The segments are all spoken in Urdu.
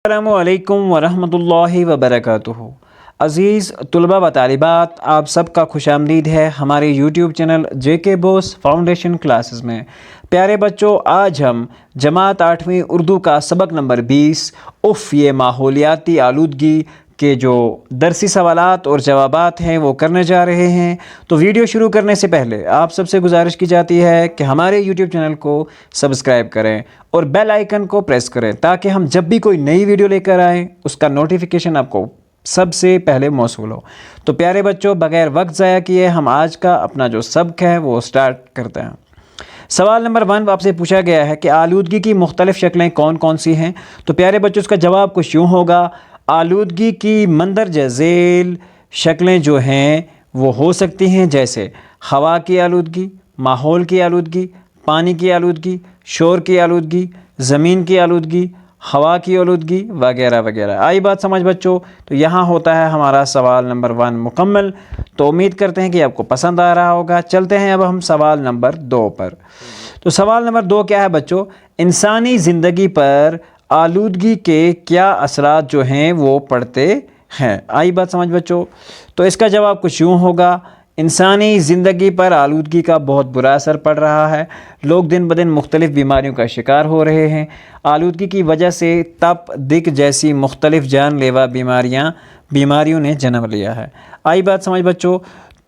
السلام علیکم ورحمۃ اللہ وبرکاتہ۔ عزیز طلباء و طالبات، آپ سب کا خوش آمدید ہے ہمارے یوٹیوب چینل جے کے بوس فاؤنڈیشن کلاسز میں۔ پیارے بچوں، آج ہم جماعت 8ویں اردو کا سبق نمبر 20 یہ ماحولیاتی آلودگی کے جو درسی سوالات اور جوابات ہیں وہ کرنے جا رہے ہیں۔ تو ویڈیو شروع کرنے سے پہلے آپ سب سے گزارش کی جاتی ہے کہ ہمارے یوٹیوب چینل کو سبسکرائب کریں اور بیل آئیکن کو پریس کریں تاکہ ہم جب بھی کوئی نئی ویڈیو لے کر آئیں اس کا نوٹیفیکیشن آپ کو سب سے پہلے موصول ہو۔ تو پیارے بچوں، بغیر وقت ضائع کیے ہم آج کا اپنا جو سبق ہے وہ سٹارٹ کرتے ہیں۔ سوال نمبر 1 آپ سے پوچھا گیا ہے کہ آلودگی کی مختلف شکلیں کون کون سی ہیں؟ تو پیارے بچوں، اس کا جواب کچھ یوں ہوگا: آلودگی کی مندرجہ ذیل شکلیں جو ہیں وہ ہو سکتی ہیں جیسے ہوا کی آلودگی، ماحول کی آلودگی، پانی کی آلودگی، شور کی آلودگی، زمین کی آلودگی، ہوا کی آلودگی وغیرہ وغیرہ۔ آئی بات سمجھ بچوں؟ تو یہاں ہوتا ہے ہمارا سوال نمبر 1 مکمل۔ تو امید کرتے ہیں کہ آپ کو پسند آ رہا ہوگا۔ چلتے ہیں اب ہم سوال نمبر 2 پر۔ تو سوال نمبر 2 کیا ہے بچوں؟ انسانی زندگی پر آلودگی کے کیا اثرات جو ہیں وہ پڑتے ہیں؟ آئی بات سمجھ بچوں؟ تو اس کا جواب کچھ یوں ہوگا: انسانی زندگی پر آلودگی کا بہت برا اثر پڑ رہا ہے۔ لوگ دن بدن مختلف بیماریوں کا شکار ہو رہے ہیں۔ آلودگی کی وجہ سے تپ، دق جیسی مختلف جان لیوا بیماریوں نے جنم لیا ہے۔ آئی بات سمجھ بچوں؟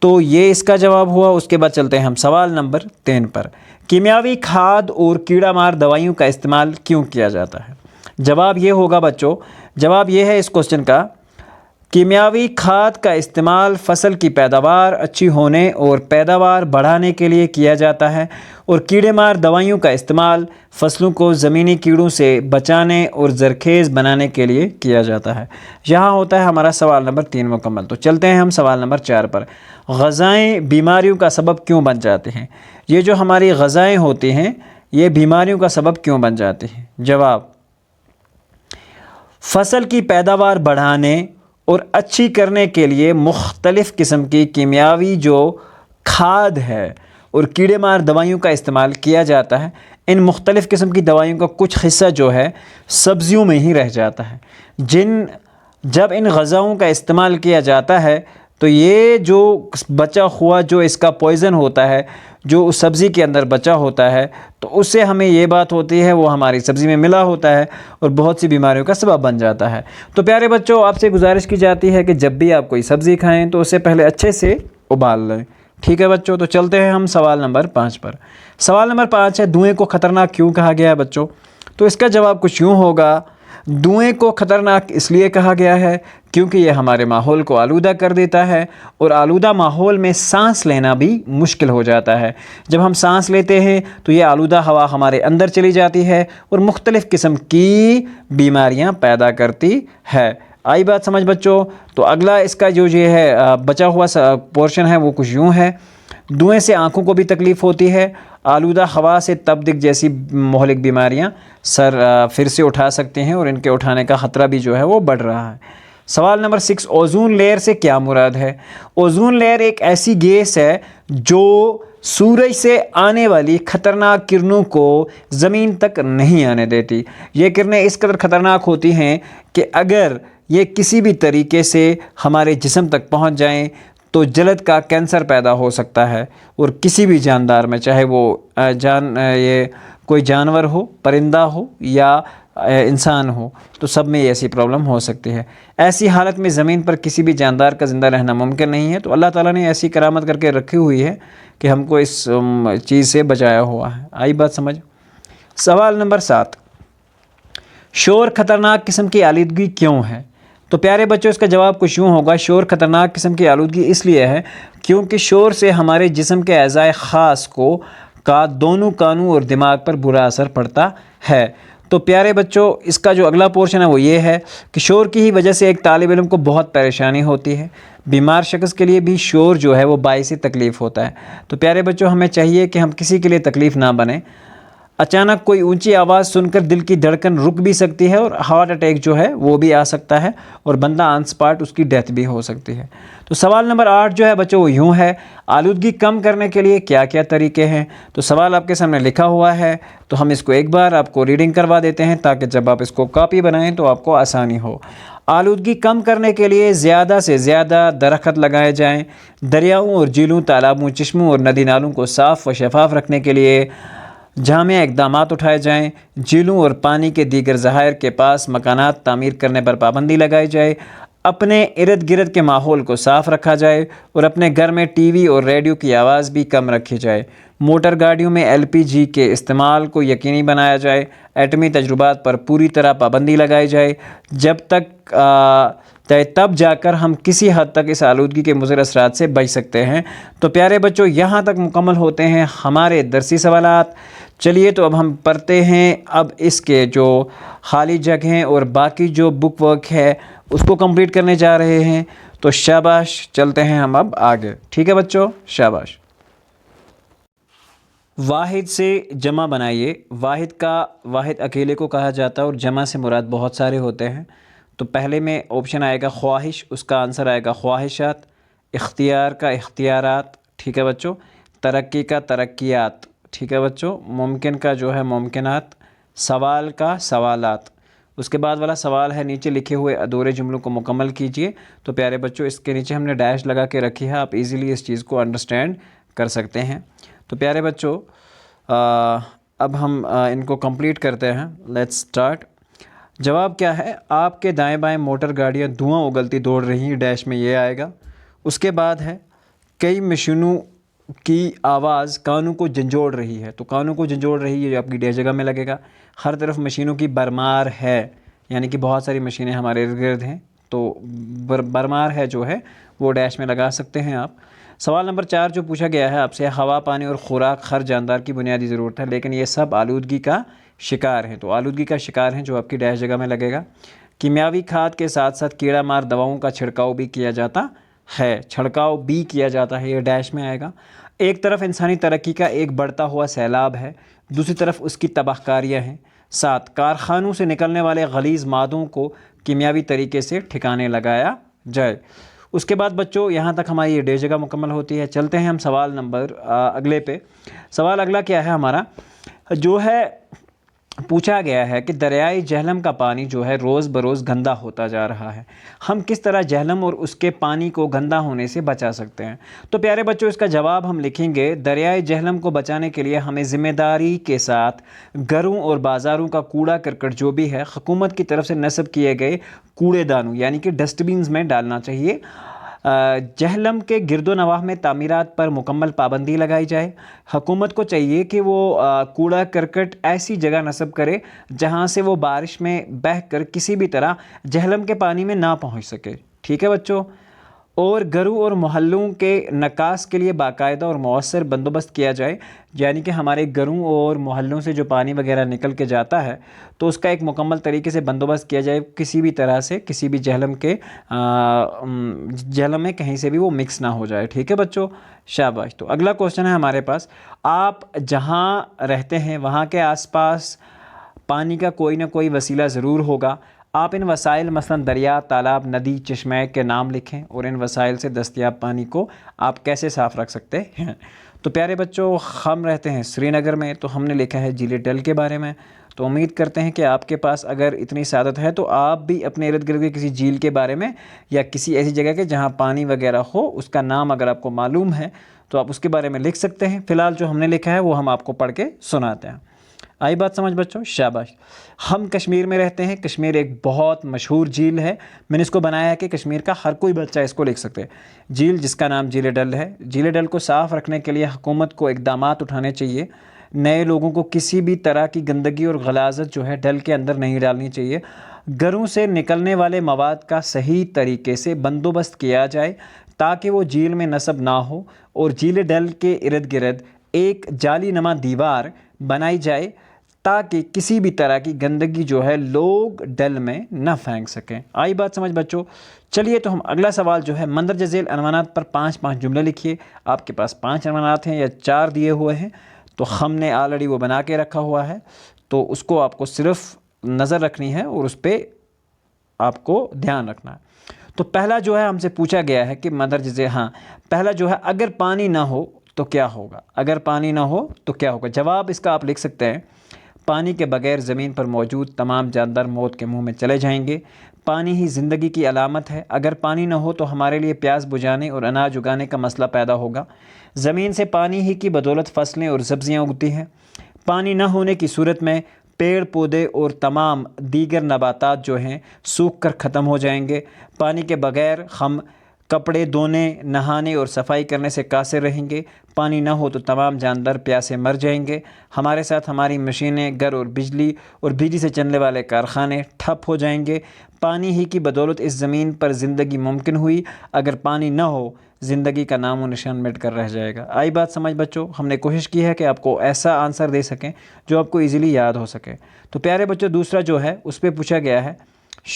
تو یہ اس کا جواب ہوا۔ اس کے بعد چلتے ہیں ہم سوال نمبر 3 پر۔ کیمیاوی کھاد اور کیڑا مار دوائیوں کا استعمال کیوں کیا جاتا ہے؟ جواب یہ ہوگا بچوں، جواب یہ ہے اس کوسچن کا: کیمیاوی کھاد کا استعمال فصل کی پیداوار اچھی ہونے اور پیداوار بڑھانے کے لیے کیا جاتا ہے، اور کیڑے مار دوائیوں کا استعمال فصلوں کو زمینی کیڑوں سے بچانے اور زرخیز بنانے کے لیے کیا جاتا ہے۔ یہاں ہوتا ہے ہمارا سوال نمبر 3 مکمل۔ تو چلتے ہیں ہم سوال نمبر 4 پر۔ غذائیں بیماریوں کا سبب کیوں بن جاتے ہیں؟ یہ جو ہماری غذائیں ہوتی ہیں یہ بیماریوں کا سبب کیوں بن جاتی ہیں؟ جواب: فصل کی پیداوار بڑھانے اور اچھی کرنے کے لیے مختلف قسم کی کیمیاوی جو کھاد ہے اور کیڑے مار دوائیوں کا استعمال کیا جاتا ہے۔ ان مختلف قسم کی دوائیوں کا کچھ حصہ جو ہے سبزیوں میں ہی رہ جاتا ہے۔ جب ان غذاؤں کا استعمال کیا جاتا ہے تو یہ جو بچا ہوا جو اس کا پوائزن ہوتا ہے، جو اس سبزی کے اندر بچا ہوتا ہے، تو اس سے ہمیں یہ بات ہوتی ہے وہ ہماری سبزی میں ملا ہوتا ہے اور بہت سی بیماریوں کا سبب بن جاتا ہے۔ تو پیارے بچوں، آپ سے گزارش کی جاتی ہے کہ جب بھی آپ کوئی سبزی کھائیں تو اسے پہلے اچھے سے ابال لیں۔ ٹھیک ہے بچوں؟ تو چلتے ہیں ہم سوال نمبر 5 پر۔ سوال نمبر 5 ہے: دھوئیں کو خطرناک کیوں کہا گیا ہے بچوں؟ تو اس کا جواب کچھ یوں ہوگا: دھوئیں کو خطرناک اس لیے کہا گیا ہے کیونکہ یہ ہمارے ماحول کو آلودہ کر دیتا ہے، اور آلودہ ماحول میں سانس لینا بھی مشکل ہو جاتا ہے۔ جب ہم سانس لیتے ہیں تو یہ آلودہ ہوا ہمارے اندر چلی جاتی ہے اور مختلف قسم کی بیماریاں پیدا کرتی ہے۔ آئی بات سمجھ بچوں؟ تو اگلا اس کا جو یہ ہے بچا ہوا پورشن ہے وہ کچھ یوں ہے: دھوئیں سے آنکھوں کو بھی تکلیف ہوتی ہے۔ آلودہ ہوا سے تپ، دق جیسی مہلک بیماریاں سر پھر سے اٹھا سکتے ہیں اور ان کے اٹھانے کا خطرہ بھی جو ہے وہ بڑھ رہا ہے۔ سوال نمبر 6: اوزون لیئر سے کیا مراد ہے؟ اوزون لیئر ایک ایسی گیس ہے جو سورج سے آنے والی خطرناک کرنوں کو زمین تک نہیں آنے دیتی۔ یہ کرنیں اس قدر خطرناک ہوتی ہیں کہ اگر یہ کسی بھی طریقے سے ہمارے جسم تک پہنچ جائیں تو جلد کا کینسر پیدا ہو سکتا ہے، اور کسی بھی جاندار میں، چاہے وہ یہ کوئی جانور ہو، پرندہ ہو یا انسان ہو، تو سب میں ایسی پرابلم ہو سکتی ہے۔ ایسی حالت میں زمین پر کسی بھی جاندار کا زندہ رہنا ممکن نہیں ہے۔ تو اللہ تعالیٰ نے ایسی کرامت کر کے رکھی ہوئی ہے کہ ہم کو اس چیز سے بچایا ہوا ہے۔ آئی بات سمجھ؟ سوال نمبر 7: شور خطرناک قسم کی آلودگی کیوں ہے؟ تو پیارے بچوں، اس کا جواب کچھ یوں ہوگا: شور خطرناک قسم کی آلودگی اس لیے ہے کیونکہ شور سے ہمارے جسم کے اعضائے خاص کا دونوں کانوں اور دماغ پر برا اثر پڑتا ہے۔ تو پیارے بچوں، اس کا جو اگلا پورشن ہے وہ یہ ہے کہ شور کی ہی وجہ سے ایک طالب علم کو بہت پریشانی ہوتی ہے۔ بیمار شخص کے لیے بھی شور جو ہے وہ باعث تکلیف ہوتا ہے۔ تو پیارے بچوں، ہمیں چاہیے کہ ہم کسی کے لیے تکلیف نہ بنیں۔ اچانک کوئی اونچی آواز سن کر دل کی دھڑکن رک بھی سکتی ہے اور ہارٹ اٹیک جو ہے وہ بھی آ سکتا ہے اور بندہ آن سپاٹ اس کی ڈیتھ بھی ہو سکتی ہے۔ تو سوال نمبر 8 جو ہے بچوں وہ یوں ہے، آلودگی کم کرنے کے لیے کیا کیا طریقے ہیں؟ تو سوال آپ کے سامنے لکھا ہوا ہے، تو ہم اس کو ایک بار آپ کو ریڈنگ کروا دیتے ہیں تاکہ جب آپ اس کو کاپی بنائیں تو آپ کو آسانی ہو۔ آلودگی کم کرنے کے لیے زیادہ سے زیادہ درخت لگائے جائیں، دریاؤں اور جھیلوں، تالابوں، چشموں اور ندی نالوں کو صاف و شفاف رکھنے کے لیے جامع اقدامات اٹھائے جائیں، جھیلوں اور پانی کے دیگر ذخائر کے پاس مکانات تعمیر کرنے پر پابندی لگائی جائے، اپنے ارد گرد کے ماحول کو صاف رکھا جائے اور اپنے گھر میں ٹی وی اور ریڈیو کی آواز بھی کم رکھی جائے، موٹر گاڑیوں میں LPG کے استعمال کو یقینی بنایا جائے، ایٹمی تجربات پر پوری طرح پابندی لگائی جائے، تب جا کر ہم کسی حد تک اس آلودگی کے مضر اثرات سے بچ سکتے ہیں۔ تو پیارے بچوں یہاں تک مکمل ہوتے ہیں ہمارے درسی سوالات۔ چلیے تو اب ہم پڑھتے ہیں اب اس کے جو خالی جگہیں اور باقی جو بک ورک ہے اس کو کمپلیٹ کرنے جا رہے ہیں، تو شاباش، چلتے ہیں ہم اب آگے، ٹھیک ہے بچوں، شاباش۔ واحد سے جمع بنائیے۔ واحد اکیلے کو کہا جاتا ہے اور جمع سے مراد بہت سارے ہوتے ہیں۔ تو پہلے میں آپشن آئے گا خواہش، اس کا آنسر آئے گا خواہشات، اختیار کا اختیارات، ٹھیک ہے بچوں، ترقی کا ترقیات، ٹھیک ہے بچوں، ممکن کا جو ہے ممکنات، سوال کا سوالات۔ اس کے بعد والا سوال ہے نیچے لکھے ہوئے ادھورے جملوں کو مکمل کیجئے۔ تو پیارے بچوں اس کے نیچے ہم نے ڈیش لگا کے رکھی ہے، آپ ایزیلی اس چیز کو انڈرسٹینڈ کر سکتے ہیں۔ تو پیارے بچوں اب ہم ان کو کمپلیٹ کرتے ہیں، لیٹس سٹارٹ۔ جواب کیا ہے؟ آپ کے دائیں بائیں موٹر گاڑیاں دھواں اگلتی دوڑ رہی ہیں، ڈیش میں یہ آئے گا۔ اس کے بعد ہے کئی مشینوں کی آواز کانوں کو جھنجھوڑ رہی ہے، تو کانوں کو جھنجھوڑ رہی ہے، یہ آپ کی ڈیش جگہ میں لگے گا۔ ہر طرف مشینوں کی برمار ہے، یعنی کہ بہت ساری مشینیں ہمارے ارد گرد ہیں، تو برمار ہے جو ہے وہ ڈیش میں لگا سکتے ہیں آپ۔ سوال نمبر 4 جو پوچھا گیا ہے آپ سے، ہوا، پانی اور خوراک ہر جاندار کی بنیادی ضرورت ہے، لیکن یہ سب آلودگی کا شکار ہیں، تو آلودگی کا شکار ہیں جو آپ کی ڈیش جگہ میں لگے گا۔ کیمیاوی کھاد کے ساتھ ساتھ کیڑا مار دواؤں کا چھڑکاؤ بھی کیا جاتا ہے، یہ ڈیش میں آئے گا۔ ایک طرف انسانی ترقی کا ایک بڑھتا ہوا سیلاب ہے، دوسری طرف اس کی تباہ کاریاں ہیں۔ 7 کارخانوں سے نکلنے والے غلیظ مادوں کو کیمیاوی طریقے سے ٹھکانے لگایا جائے۔ اس کے بعد بچوں یہاں تک ہماری یہ ڈیش جگہ مکمل ہوتی ہے۔ چلتے ہیں ہم سوال نمبر اگلے پہ۔ سوال اگلا کیا ہے ہمارا، جو ہے پوچھا گیا ہے کہ دریائے جہلم کا پانی جو ہے روز بروز گندا ہوتا جا رہا ہے، ہم کس طرح جہلم اور اس کے پانی کو گندا ہونے سے بچا سکتے ہیں؟ تو پیارے بچوں اس کا جواب ہم لکھیں گے، دریائے جہلم کو بچانے کے لیے ہمیں ذمہ داری کے ساتھ گھروں اور بازاروں کا کوڑا کرکٹ جو بھی ہے حکومت کی طرف سے نصب کیے گئے کوڑے دانوں یعنی کہ ڈسٹ بینز میں ڈالنا چاہیے۔ جہلم کے گرد و نواح میں تعمیرات پر مکمل پابندی لگائی جائے۔ حکومت کو چاہیے کہ وہ کوڑا کرکٹ ایسی جگہ نصب کرے جہاں سے وہ بارش میں بہہ کر کسی بھی طرح جہلم کے پانی میں نہ پہنچ سکے، ٹھیک ہے بچوں۔ اور گھروں اور محلوں کے نکاس کے لیے باقاعدہ اور مؤثر بندوبست کیا جائے، یعنی کہ ہمارے گھروں اور محلوں سے جو پانی وغیرہ نکل کے جاتا ہے تو اس کا ایک مکمل طریقے سے بندوبست کیا جائے، کسی بھی طرح سے کسی بھی جہلم میں کہیں سے بھی وہ مکس نہ ہو جائے، ٹھیک ہے بچوں، شاباش۔ تو اگلا کوسچن ہے ہمارے پاس، آپ جہاں رہتے ہیں وہاں کے آس پاس پانی کا کوئی نہ کوئی وسیلہ ضرور ہوگا، آپ ان وسائل مثلا دریا، تالاب، ندی، چشمہ کے نام لکھیں اور ان وسائل سے دستیاب پانی کو آپ کیسے صاف رکھ سکتے ہیں۔ تو پیارے بچوں ہم رہتے ہیں سری نگر میں، تو ہم نے لکھا ہے جھیل ڈل کے بارے میں، تو امید کرتے ہیں کہ آپ کے پاس اگر اتنی سعادت ہے تو آپ بھی اپنے ارد گرد کے کسی جھیل کے بارے میں یا کسی ایسی جگہ کے جہاں پانی وغیرہ ہو اس کا نام اگر آپ کو معلوم ہے تو آپ اس کے بارے میں لکھ سکتے ہیں۔ فی الحال جو ہم نے لکھا ہے وہ ہم آپ کو پڑھ کے سناتے ہیں۔ آئی بات سمجھ بچوں؟ شاباش۔ ہم کشمیر میں رہتے ہیں، کشمیر ایک بہت مشہور جھیل ہے، میں نے اس کو بنایا ہے کہ کشمیر کا ہر کوئی بچہ اس کو لکھ سکتے ہیں۔ جھیل جس کا نام جھیل ڈل ہے، جھیل ڈل کو صاف رکھنے کے لیے حکومت کو اقدامات اٹھانے چاہیے۔ نئے لوگوں کو کسی بھی طرح کی گندگی اور غلاظت جو ہے ڈل کے اندر نہیں ڈالنی چاہیے۔ گھروں سے نکلنے والے مواد کا صحیح طریقے سے بندوبست کیا جائے تاکہ وہ جھیل میں نصب نہ ہو، اور جھیل ڈل کے ارد گرد ایک جالی نما دیوار بنائی جائے تاکہ کسی بھی طرح کی گندگی جو ہے لوگ ڈل میں نہ پھینک سکیں۔ آئی بات سمجھ بچوں؟ چلیے تو ہم اگلا سوال جو ہے مندرجہ ذیل عنوانات پر 5 جملے لکھیے۔ آپ کے پاس 5 عنوانات ہیں یا 4 دیے ہوئے ہیں، تو ہم نے آلریڈی وہ بنا کے رکھا ہوا ہے، تو اس کو آپ کو صرف نظر رکھنی ہے اور اس پہ آپ کو دھیان رکھنا ہے۔ تو پہلا جو ہے ہم سے پوچھا گیا ہے کہ مندرجہ ہاں پہلا جو ہے اگر پانی نہ ہو تو کیا ہوگا، اگر پانی نہ ہو تو کیا ہوگا۔ جواب اس کا آپ لکھ سکتے ہیں، پانی کے بغیر زمین پر موجود تمام جاندار موت کے منہ میں چلے جائیں گے۔ پانی ہی زندگی کی علامت ہے، اگر پانی نہ ہو تو ہمارے لیے پیاس بجھانے اور اناج اگانے کا مسئلہ پیدا ہوگا۔ زمین سے پانی ہی کی بدولت فصلیں اور سبزیاں اگتی ہیں۔ پانی نہ ہونے کی صورت میں پیڑ پودے اور تمام دیگر نباتات جو ہیں سوکھ کر ختم ہو جائیں گے۔ پانی کے بغیر ہم کپڑے دھونے، نہانے اور صفائی کرنے سے قاصر رہیں گے۔ پانی نہ ہو تو تمام جاندار پیاسے مر جائیں گے۔ ہمارے ساتھ ہماری مشینیں، گھر اور بجلی سے چلنے والے کارخانے ٹھپ ہو جائیں گے۔ پانی ہی کی بدولت اس زمین پر زندگی ممکن ہوئی، اگر پانی نہ ہو زندگی کا نام و نشان مٹ کر رہ جائے گا۔ آئی بات سمجھ بچوں؟ ہم نے کوشش کی ہے کہ آپ کو ایسا آنسر دے سکیں جو آپ کو ایزیلی یاد ہو سکے۔ تو پیارے بچوں دوسرا جو ہے اس پہ پوچھا گیا ہے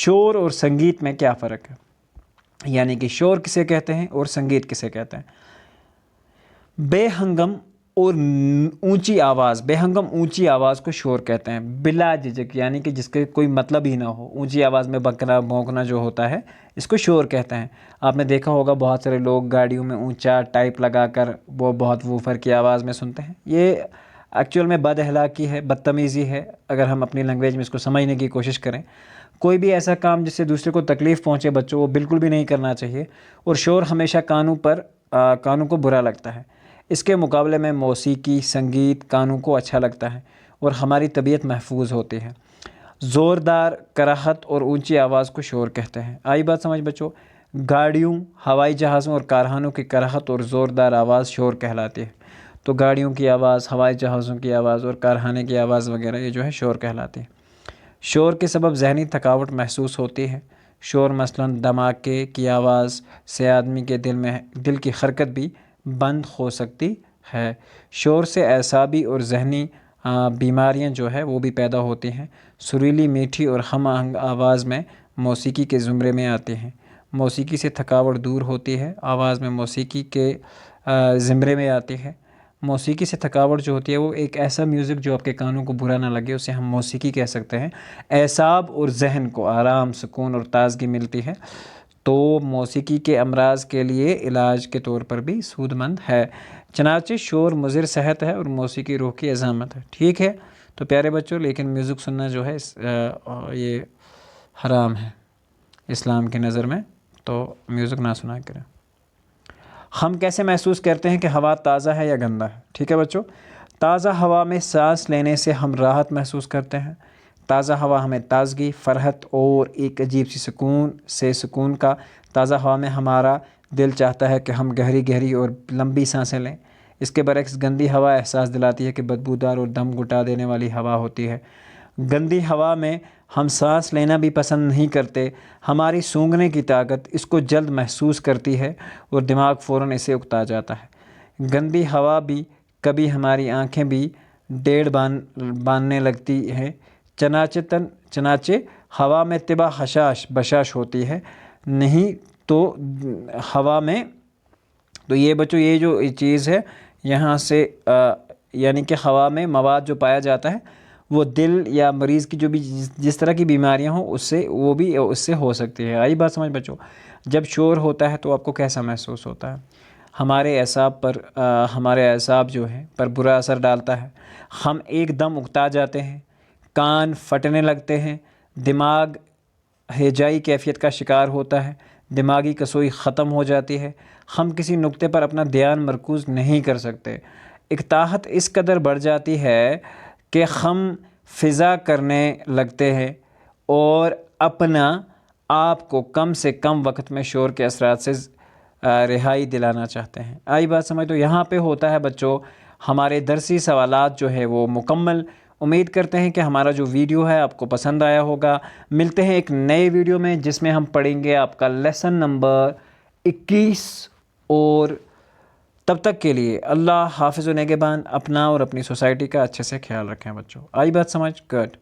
شور اور سنگیت میں کیا فرق ہے، یعنی کہ شور کسے کہتے ہیں اور سنگیت کسے کہتے ہیں۔ بے ہنگم اور اونچی آواز، بے ہنگم اونچی آواز کو شور کہتے ہیں، بلا جھجک یعنی کہ جس کے کوئی مطلب ہی نہ ہو، اونچی آواز میں بکنا بھونکنا جو ہوتا ہے اس کو شور کہتے ہیں۔ آپ نے دیکھا ہوگا بہت سارے لوگ گاڑیوں میں اونچا ٹائپ لگا کر وہ بہت ووفر کی آواز میں سنتے ہیں، یہ ایکچوئل میں بد اخلاقی ہے، بدتمیزی ہے۔ اگر ہم اپنی لینگویج میں اس کو سمجھنے کی کوشش کریں، کوئی بھی ایسا کام جس سے دوسرے کو تکلیف پہنچے بچوں وہ بالکل بھی نہیں کرنا چاہیے، اور شور ہمیشہ کانوں کو برا لگتا ہے۔ اس کے مقابلے میں موسیقی، سنگیت کانوں کو اچھا لگتا ہے اور ہماری طبیعت محفوظ ہوتی ہے۔ زوردار کراہت اور اونچی آواز کو شور کہتے ہیں۔ آئی بات سمجھ بچوں؟ گاڑیوں، ہوائی جہازوں اور کارخانوں کی کراہت اور زوردار آواز شور کہلاتی ہے۔ تو گاڑیوں کی آواز، ہوائی جہازوں کی آواز اور کارخانے کی آواز وغیرہ یہ جو ہے شور کہلاتی ہے۔ شور کے سبب ذہنی تھکاوٹ محسوس ہوتی ہے۔ شور مثلاً دھماکے کی آواز سے آدمی کے دل کی حرکت بھی بند ہو سکتی ہے۔ شور سے اعصابی اور ذہنی بیماریاں جو ہے وہ بھی پیدا ہوتی ہیں۔ سریلی، میٹھی اور ہم آہنگ آواز میں موسیقی کے زمرے میں آتی ہیں۔ موسیقی سے تھکاوٹ دور ہوتی ہے، آواز میں موسیقی کے زمرے میں آتی ہے۔ موسیقی سے تھکاوٹ جو ہوتی ہے وہ ایک ایسا میوزک جو آپ کے کانوں کو برا نہ لگے، اسے ہم موسیقی کہہ سکتے ہیں۔ اعصاب اور ذہن کو آرام، سکون اور تازگی ملتی ہے، تو موسیقی کے امراض کے لیے علاج کے طور پر بھی سود مند ہے۔ چنانچہ شور مضر صحت ہے اور موسیقی روح کی عظامت ہے۔ ٹھیک ہے تو پیارے بچوں، لیکن میوزک سننا جو ہے یہ حرام ہے اسلام کی نظر میں، تو میوزک نہ سنا کریں۔ ہم کیسے محسوس کرتے ہیں کہ ہوا تازہ ہے یا گندا ہے؟ ٹھیک ہے بچوں، تازہ ہوا میں سانس لینے سے ہم راحت محسوس کرتے ہیں۔ تازہ ہوا ہمیں تازگی، فرحت اور ایک عجیب سی سکون کا۔ تازہ ہوا میں ہمارا دل چاہتا ہے کہ ہم گہری اور لمبی سانسیں لیں۔ اس کے برعکس گندی ہوا احساس دلاتی ہے کہ بدبودار اور دم گھٹا دینے والی ہوا ہوتی ہے۔ گندی ہوا میں ہم سانس لینا بھی پسند نہیں کرتے۔ ہماری سونگھنے کی طاقت اس کو جلد محسوس کرتی ہے اور دماغ فوراً اسے اکتا جاتا ہے۔ گندی ہوا بھی کبھی ہماری آنکھیں بھی ڈیڑھ باندھنے لگتی ہیں۔ چنانچہ ہوا میں طبع حشاش بشاش ہوتی ہے، نہیں تو ہوا میں تو یہ بچوں یہ جو چیز ہے یہاں سے یعنی کہ ہوا میں مواد جو پایا جاتا ہے وہ دل یا مریض کی جو بھی جس طرح کی بیماریاں ہوں اس سے ہو سکتی ہے۔ آئی بات سمجھ بچوں؟ جب شور ہوتا ہے تو آپ کو کیسا محسوس ہوتا ہے؟ ہمارے اعصاب جو ہیں پر برا اثر ڈالتا ہے۔ ہم ایک دم اکتا جاتے ہیں، کان پھٹنے لگتے ہیں، دماغ ہیجائی کیفیت کا شکار ہوتا ہے، دماغی کسوئی ختم ہو جاتی ہے، ہم کسی نقطے پر اپنا دھیان مرکوز نہیں کر سکتے۔ اکتاہٹ اس قدر بڑھ جاتی ہے کہ ہم فضا کرنے لگتے ہیں اور اپنا آپ کو کم سے کم وقت میں شور کے اثرات سے رہائی دلانا چاہتے ہیں۔ آئی بات سمجھ؟ تو یہاں پہ ہوتا ہے بچوں ہمارے درسی سوالات جو ہے وہ مکمل۔ امید کرتے ہیں کہ ہمارا جو ویڈیو ہے آپ کو پسند آیا ہوگا۔ ملتے ہیں ایک نئے ویڈیو میں جس میں ہم پڑھیں گے آپ کا لیسن نمبر 21، اور تب تک کے لیے اللہ حافظ و نگہبان۔ اپنا اور اپنی سوسائٹی کا اچھے سے خیال رکھیں بچوں۔ آئی بات سمجھ؟ گڈ۔